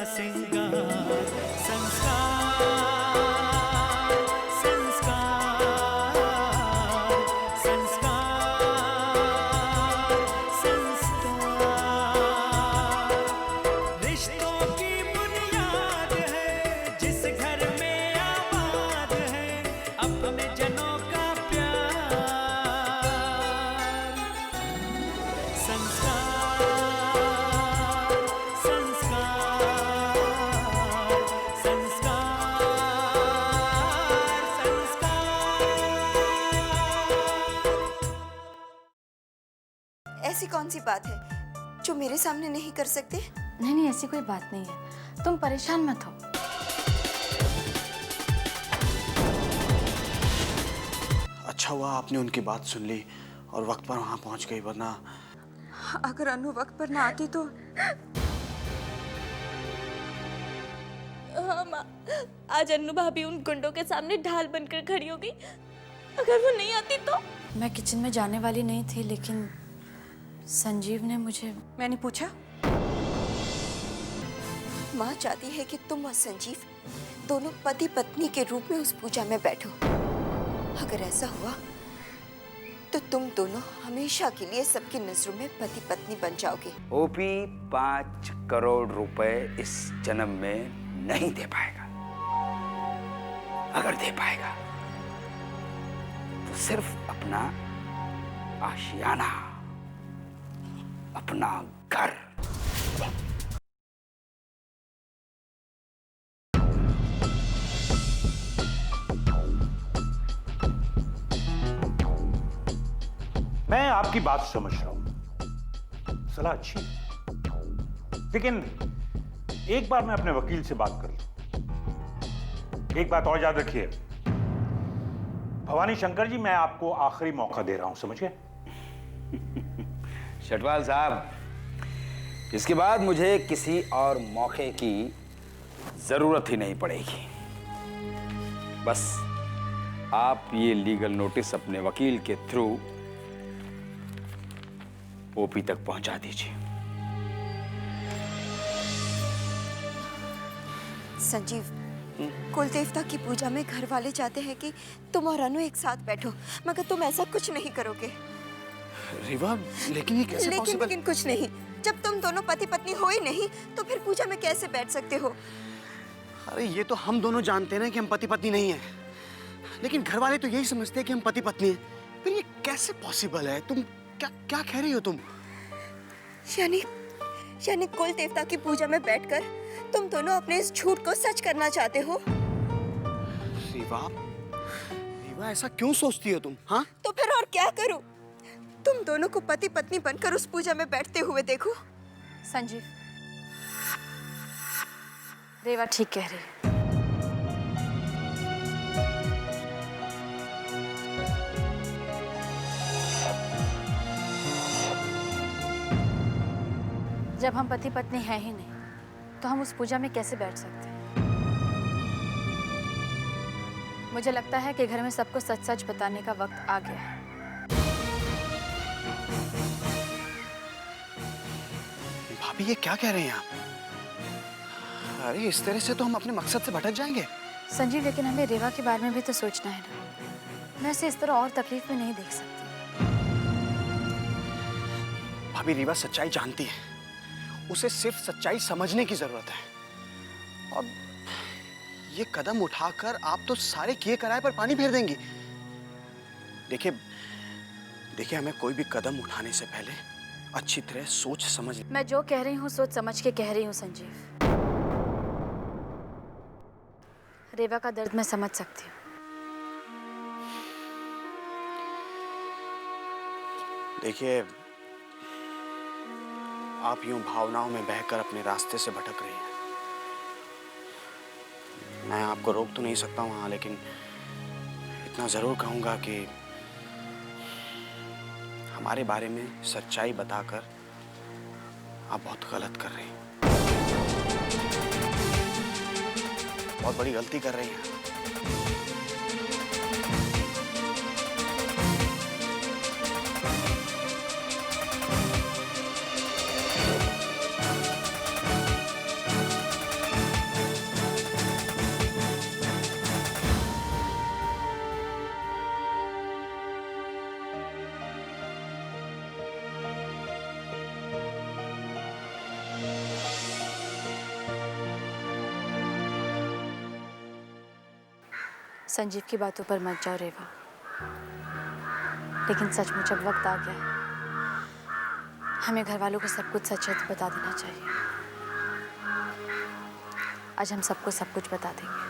सिंगार संस्कार संस्कार संस्कार संस्कार रिश्तों की बुनियाद है जिस घर में आबाद है अपने जनों का प्यार संस्कार संस्कार संस्कार। ऐसी कौन सी बात है जो मेरे सामने नहीं कर सकते? नहीं नहीं, ऐसी कोई बात नहीं है, तुम परेशान मत हो। अच्छा हुआ आपने उनकी बात सुन ली और वक्त पर वहां पहुंच गई, वरना अगर अनु वक्त पर ना आती तो। हाँ माँ, आज अन्नू भाभी उन गुंडों के सामने ढाल बनकर खड़ी हो गई। अगर वो नहीं आती तो। मैं किचन में जाने वाली नहीं थी, लेकिन संजीव ने मुझे। मैंने पूछा। माँ चाहती है कि तुम और संजीव दोनों पति पत्नी के रूप में उस पूजा में बैठो। अगर ऐसा हुआ तो तुम दोनों हमेशा के लिए सबकी नजरों में पति पत्नी बन जाओगे। ओपी 5 करोड़ रुपए इस जन्म में नहीं दे पाएगा। अगर दे पाएगा तो सिर्फ अपना आशियाना, अपना घर। मैं आपकी बात समझ रहा हूं, सलाह अच्छी है, लेकिन एक बार मैं अपने वकील से बात कर लूं। एक बात और याद रखिए, भवानी शंकर जी, मैं आपको आखिरी मौका दे रहा हूं, समझ गए? शटवाल साहब, इसके बाद मुझे किसी और मौके की जरूरत ही नहीं पड़ेगी। बस आप ये लीगल नोटिस अपने वकील के थ्रू ओपी तक पहुंचा दीजिए। संजीव, कुल देवता की पूजा में घर वाले चाहते हैं कि तुम और अनु एक साथ बैठो, मगर तुम ऐसा कुछ नहीं करोगे। रीवा, लेकिन ये कैसे पॉसिबल? लेकिन कुछ नहीं। जब तुम दोनों पति पत्नी हो ही नहीं तो फिर पूजा में कैसे बैठ सकते हो? अरे ये तो हम दोनों जानते हैं ना कि हम पति पत्नी नहीं हैं, लेकिन घर वाले तो यही समझते हैं कि हम पति पत्नी हैं। फिर ये कैसे पॉसिबल है? तुम क्या क्या कह रही हो तुम? यानी कुल देवता की पूजा में बैठकर तुम दोनों अपने इस झूठ को सच करना चाहते हो? रीवा, ऐसा क्यों सोचती हो तुम? हाँ, तो फिर और क्या करूं? तुम दोनों को पति पत्नी बनकर उस पूजा में बैठते हुए देखो। संजीव, रेवा ठीक कह रही है। जब हम पति पत्नी हैं ही नहीं तो हम उस पूजा में कैसे बैठ सकते हैं? मुझे लगता है कि घर में सबको सच सच बताने का वक्त आ गया है। भाभी ये क्या कह रहे हैं आप? अरे इस तरह से तो हम अपने मकसद से भटक जाएंगे। संजीव, लेकिन हमें रेवा के बारे में भी तो सोचना है ना। मैं उसे इस तरह और तकलीफ में नहीं देख सकती। भाभी, रीवा सच्चाई जानती है, उसे सिर्फ सच्चाई समझने की जरूरत है। और ये कदम उठाकर आप तो सारे किए कराए पर पानी फेर देंगी। देखिए हमें कोई भी कदम उठाने से पहले अच्छी तरह सोच समझ। मैं जो कह रही हूँ सोच समझ के कह रही हूँ संजीव। रेवा का दर्द मैं समझ सकती हूँ। देखिए, आप यूं भावनाओं में बहकर अपने रास्ते से भटक रही हैं। मैं आपको रोक तो नहीं सकता हूं, लेकिन इतना जरूर कहूंगा कि हमारे बारे में सच्चाई बताकर आप बहुत गलत कर रही हैं, बहुत बड़ी गलती कर रही हैं। संजीव की बातों पर मत जाओ रेवा, लेकिन सचमुच अब वक्त आ गया है। हमें घर वालों को सब कुछ सच सच बता देना चाहिए। आज हम सबको सब कुछ बता देंगे।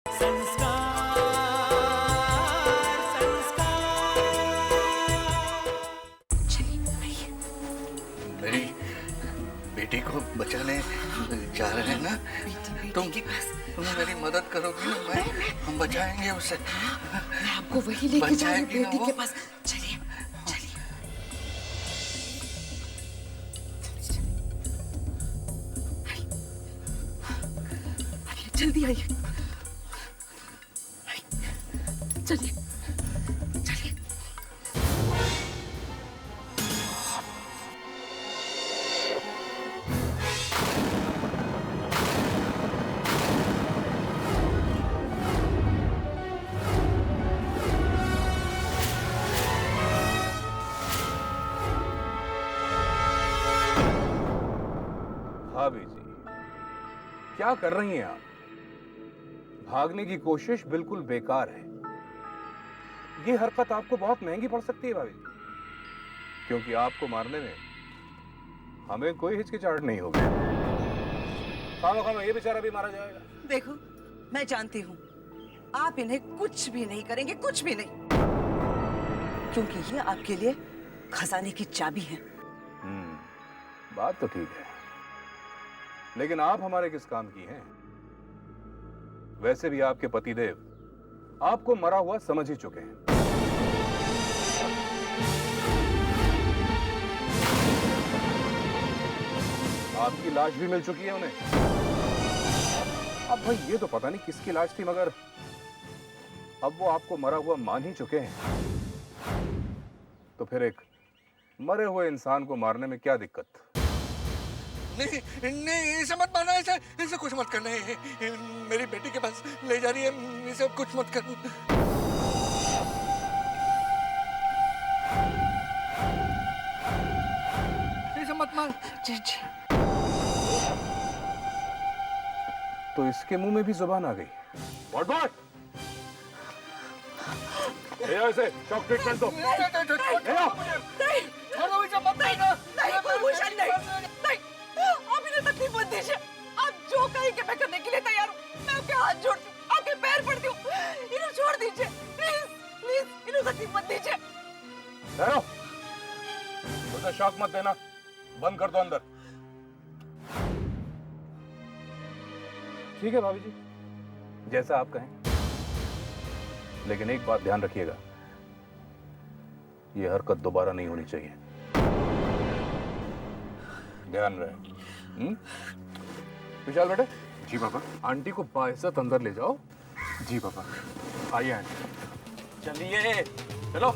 संस्कार संस्कार। मेरी बेटी को बचाने जा रहे हैं ना? तुम मेरी मदद करोगी ना? हम बचाएंगे उसे। मैं आपको वही लेके जा रही हूँ बेटी के पास। चलिए चलिए। आइए जल्दी आइए। चलिए चलिए। भाभी जी, क्या कर रही हैं आप? भागने की कोशिश बिल्कुल बेकार है। ये हरकत आपको बहुत महंगी पड़ सकती है भाभी जी, क्योंकि आपको मारने में हमें कोई हिचकिचाहट नहीं होगी। खानो खानो ये बेचारा भी मारा जाएगा। देखो, मैं जानती हूँ आप इन्हें कुछ भी नहीं करेंगे, कुछ भी नहीं, क्योंकि ये आपके लिए खजाने की चाबी है। बात तो ठीक है, लेकिन आप हमारे किस काम की हैं? वैसे भी आपके पतिदेव आपको मरा हुआ समझ ही चुके हैं। आपकी लाश भी मिल चुकी है उन्हें। अब भाई ये तो पता नहीं किसकी लाश थी, मगर अब वो आपको मरा हुआ मान ही चुके हैं, तो फिर एक मरे हुए इंसान को मारने में क्या दिक्कत? नहीं नहीं, इसे मत मारना, इसे कुछ मत करना। मेरी बेटी के पास ले जा रही है, इसे कुछ मत करना। इसे मत मार। जी जी। तो इसके मुंह में भी जुबान आ गई। What what? ले आओ इसे, शॉक ट्रीटमेंट दो। ले आओ। छोड़ो इसे, मत नहीं, नहीं कुलभूषण नहीं, नहीं, आप इन्हें तकलीफ मत दीजिए। आप जो कहेंगे मैं करने के लिए तैयार हूँ। मैं आपके हाथ जोड़ती हूँ, आपके पैर पड़ती हूँ, इन्हें छोड़ दीजिए प्लीज प्लीज, इन्हें तकलीफ मत दीजिए। ठहरो, उसे शॉक मत देना, बंद कर दो अंदर। ठीक है भाभी जी, जैसा आप कहें, लेकिन एक बात ध्यान रखिएगा, यह हरकत दोबारा नहीं होनी चाहिए। ध्यान रहे। विशाल बेटे। जी पापा। आंटी को बाइज्जत अंदर ले जाओ। जी पापा। आइए आंटी। चलिए चलो।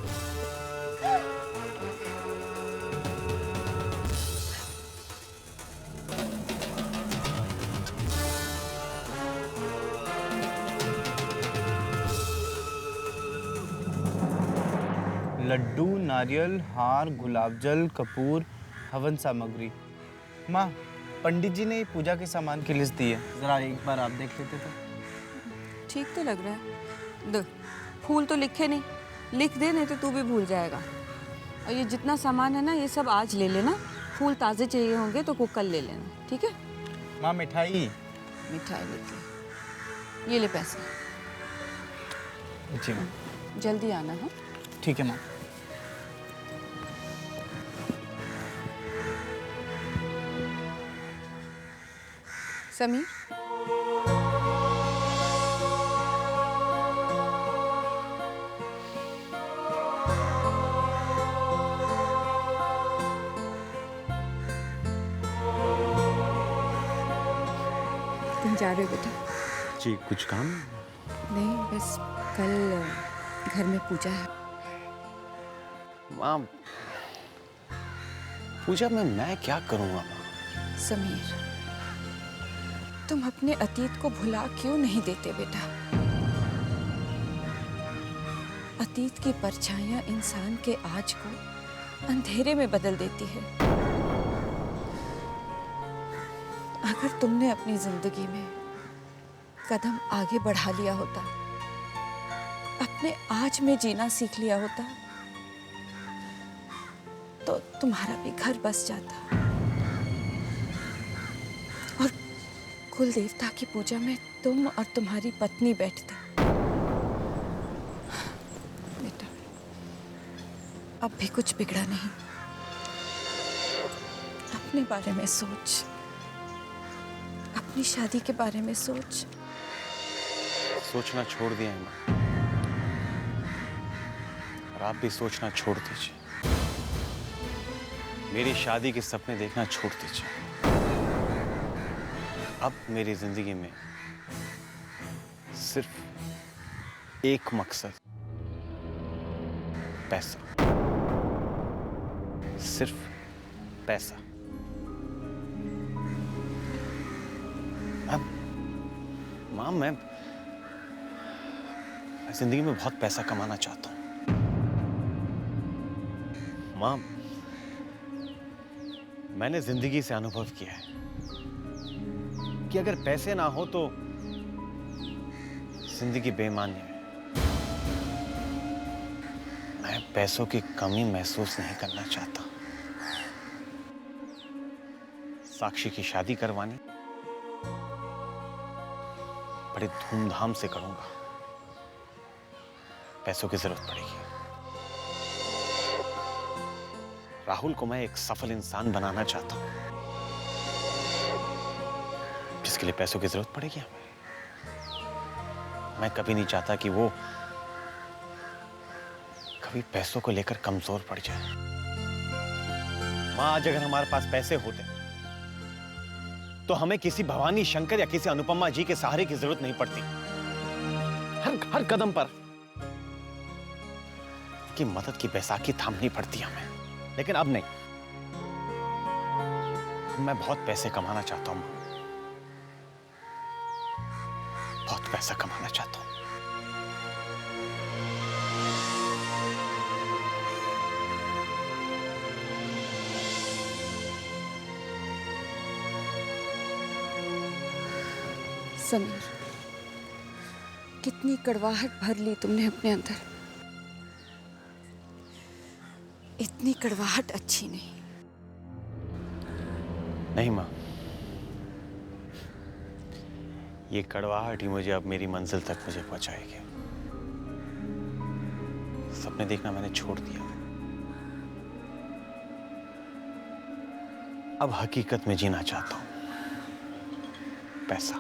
लड्डू, नारियल, हार, गुलाब जल, कपूर, हवन सामग्री। माँ, पंडित जी ने पूजा के सामान की लिस्ट दी है, जरा एक बार आप देख लेते तो। ठीक तो लग रहा है। देख, फूल तो लिखे नहीं, लिख दे नहीं तो तू भी भूल जाएगा। और ये जितना सामान है ना, ये सब आज ले लेना। फूल ताज़े चाहिए होंगे तो वो कल ले लेना, ठीक है? माँ मिठाई। मिठाई लेके ये ले पैसे। जी माँ। जल्दी आना है। ठीक है माँ। समीर, तुम जा रहे हो बेटा? जी कुछ काम? नहीं, बस कल घर में पूजा है। माँ, पूजा में मैं क्या करूँगा माँ? समीर, तुम अपने अतीत को भुला क्यों नहीं देते बेटा? अतीत की परछाइयां इंसान के आज को अंधेरे में बदल देती है। अगर तुमने अपनी जिंदगी में कदम आगे बढ़ा लिया होता, अपने आज में जीना सीख लिया होता, तो तुम्हारा भी घर बस जाता और कुल देवता की पूजा में तुम और तुम्हारी पत्नी बैठते। बेटा, अब भी कुछ बिगड़ा नहीं। अपने बारे में सोच, अपनी शादी के बारे में सोच। सोचना छोड़ दिया है माँ, और आप भी सोचना छोड़ दीजिए। मेरी शादी के सपने देखना छोड़ दीजिए। अब मेरी जिंदगी में सिर्फ एक मकसद, पैसा, सिर्फ पैसा। अब माँ, मैं जिंदगी में बहुत पैसा कमाना चाहता हूँ। माँ, मैंने जिंदगी से अनुभव किया है कि अगर पैसे ना हो तो जिंदगी बेमानी है। मैं पैसों की कमी महसूस नहीं करना चाहता। साक्षी की शादी करवानी बड़े धूमधाम से करूंगा। पैसों की जरूरत पड़ेगी। राहुल को मैं एक सफल इंसान बनाना चाहता हूं, जिसके लिए पैसों की जरूरत पड़ेगी हमें। मैं कभी नहीं चाहता कि वो कभी पैसों को लेकर कमजोर पड़ जाए। मां, आज अगर हमारे पास पैसे होते तो हमें किसी भवानी शंकर या किसी अनुपमा जी के सहारे की जरूरत नहीं पड़ती। हर कदम पर की मदद की बैसाखी थामनी पड़ती हमें। लेकिन अब नहीं। मैं बहुत पैसे कमाना चाहता हूं मां, बहुत पैसा कमाना चाहता हूं। समीर, कितनी कड़वाहट भर ली तुमने अपने अंदर। इतनी कड़वाहट अच्छी नहीं। नहीं मां, ये कड़वाहट ही मुझे अब मेरी मंजिल तक मुझे पहुंचाएगी। सपने देखना मैंने छोड़ दिया। अब हकीकत में जीना चाहता हूं। पैसा।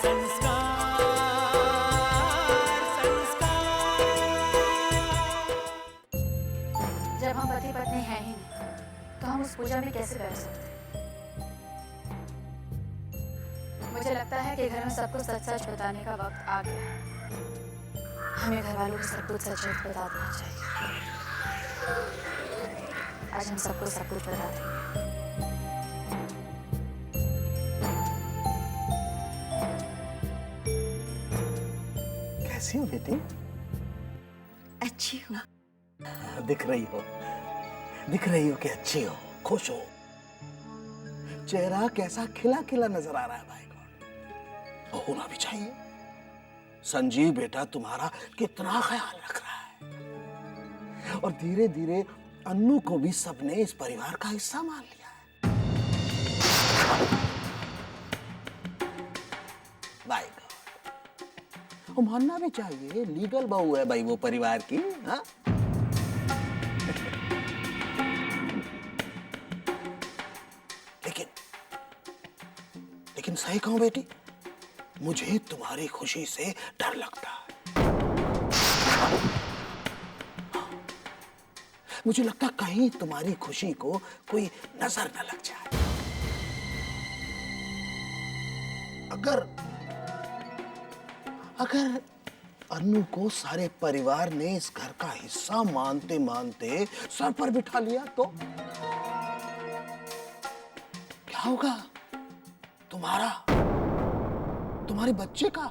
जब हम पति पत्नी हैं ही नहीं तो हम उस पूजा में कैसे बैठ सकते हैं? मुझे लगता है कि घर में सबको सच सच बताने का वक्त आ गया है। हमें घर वालों को सब कुछ सच सच बता देना चाहिए। आज हम सबको सब कुछ बता देंगे। कैसी हो बेटी? अच्छी हूँ। दिख रही हो कि अच्छी हो, खुश हो। चेहरा कैसा खिला खिला नजर आ रहा है भाई को। होना भी चाहिए। संजीव बेटा तुम्हारा कितना ख्याल रख रहा है और धीरे धीरे अन्नू को भी सबने इस परिवार का हिस्सा मान लिया है। भाई को मानना भी चाहिए, लीगल बहू है भाई वो परिवार की। हाँ? लेकिन सही कहूं बेटी, मुझे तुम्हारी खुशी से डर लगता है। मुझे लगता कहीं तुम्हारी खुशी को कोई नजर न लग जाए। अगर अन्नू को सारे परिवार ने इस घर का हिस्सा मानते मानते सर पर बिठा लिया तो क्या होगा? तुम्हारे बच्चे का?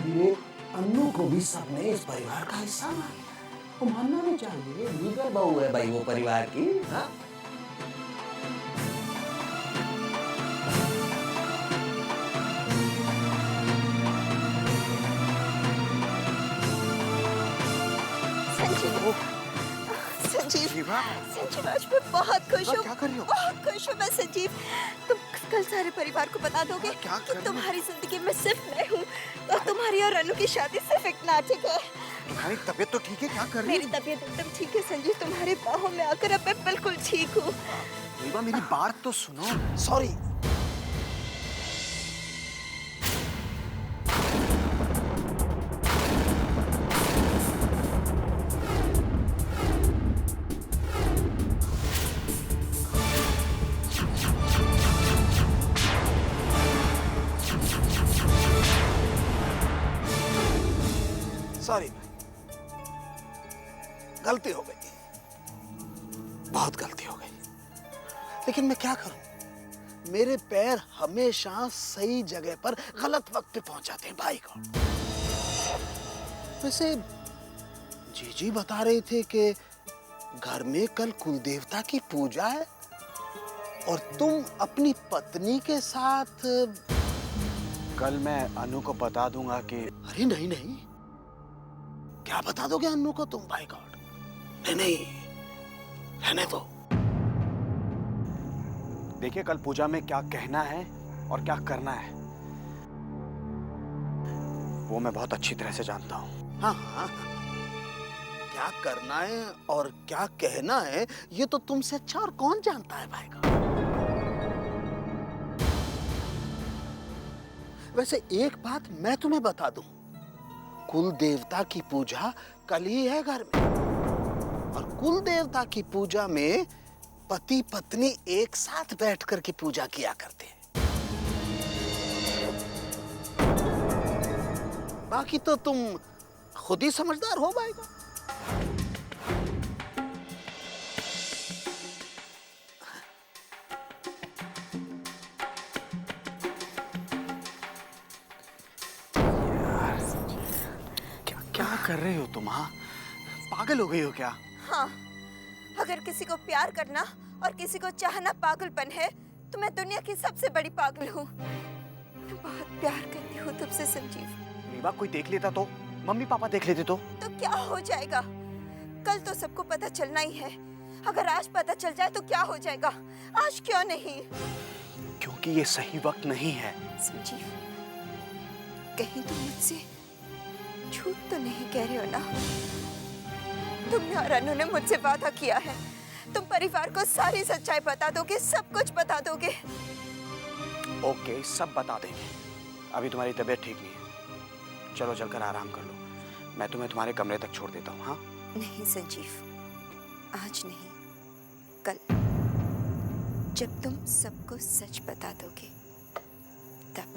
धीरे अन्नू को भी सबने इस परिवार का हिस्सा मान लिया। वो मानना भी चाहिए, लीगल बहू है भाई वो परिवार की। हाँ? संजीव, आज मैं बहुत खुश हूँ। क्या कर रही हो? बहुत खुश हूँ मैं संजीव। तुम कल सारे परिवार को बता दोगे कि तुम्हारी जिंदगी में सिर्फ मैं हूँ और तुम्हारी और अनु की शादी सिर्फ एक नाटक है। तुम्हारी तबीयत तो ठीक है? क्या कर रही हो? मेरी तबीयत एकदम ठीक है संजीव। तुम्हारे बाहों में आकर अब मैं बिल्कुल ठीक हूँ। रीवा मेरी बात तो सुनो। सॉरी। सॉरी भाई, गलती हो गई, बहुत गलती हो गई। लेकिन मैं क्या करूं, मेरे पैर हमेशा सही जगह पर गलत वक्त पे पहुंचाते हैं भाई को। वैसे जीजी बता रहे थे कि घर में कल कुल देवता की पूजा है और तुम अपनी पत्नी के साथ। कल मैं अनु को बता दूंगा कि। अरे नहीं नहीं, क्या बता दोगे अनु को तुम भाई गॉड? नहीं नहीं, रहने दो। देखिए कल पूजा में क्या कहना है और क्या करना है वो मैं बहुत अच्छी तरह से जानता हूँ। हाँ हाँ, क्या करना है और क्या कहना है ये तो तुमसे अच्छा और कौन जानता है भाई गॉड। वैसे एक बात मैं तुम्हें बता दूं, कुल देवता की पूजा कल ही है घर में, और कुल देवता की पूजा में पति पत्नी एक साथ बैठ कर के पूजा किया करते हैं। बाकी तो तुम खुद ही समझदार हो भाई को। क्या कर रहे हो तुम? हाँ, पागल हो गई हो क्या? हाँ, अगर किसी को प्यार करना और किसी को चाहना पागलपन है तो मैं दुनिया की सबसे बड़ी पागल हूँ। मैं बहुत प्यार करती हूँ तुमसे संजीव। रीवा, कोई देख लेता तो? मम्मी पापा देख लेते तो क्या हो जाएगा? कल तो सबको पता चलना ही है। अगर आज पता चल जाए तो क्या हो जाएगा? आज क्यों नहीं? क्योंकि ये सही वक्त नहीं है। संजीव, कहीं तुम मुझसे झूठ तो नहीं कह रहे हो ना? तुमने और अनु ने मुझसे वादा किया है, तुम परिवार को सारी सच्चाई बता दोगे, सब कुछ बता दोगे। ओके, सब बता देंगे। अभी तुम्हारी तबीयत ठीक नहीं है, चलो चलकर आराम कर लो। मैं तुम्हें तुम्हारे कमरे तक छोड़ देता हूँ। हाँ? नहीं संजीव, आज नहीं, कल जब तुम सबको सच बता दोगे तब।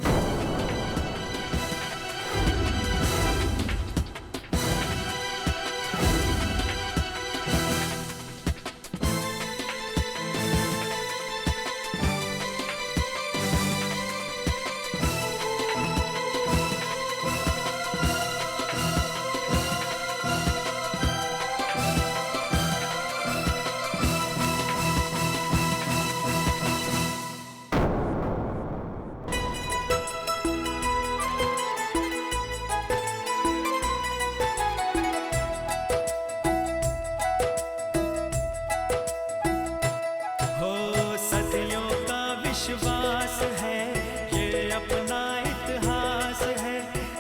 विश्वास है ये अपना इतिहास है,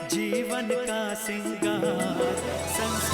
जीवन का सिंगार संस्कार।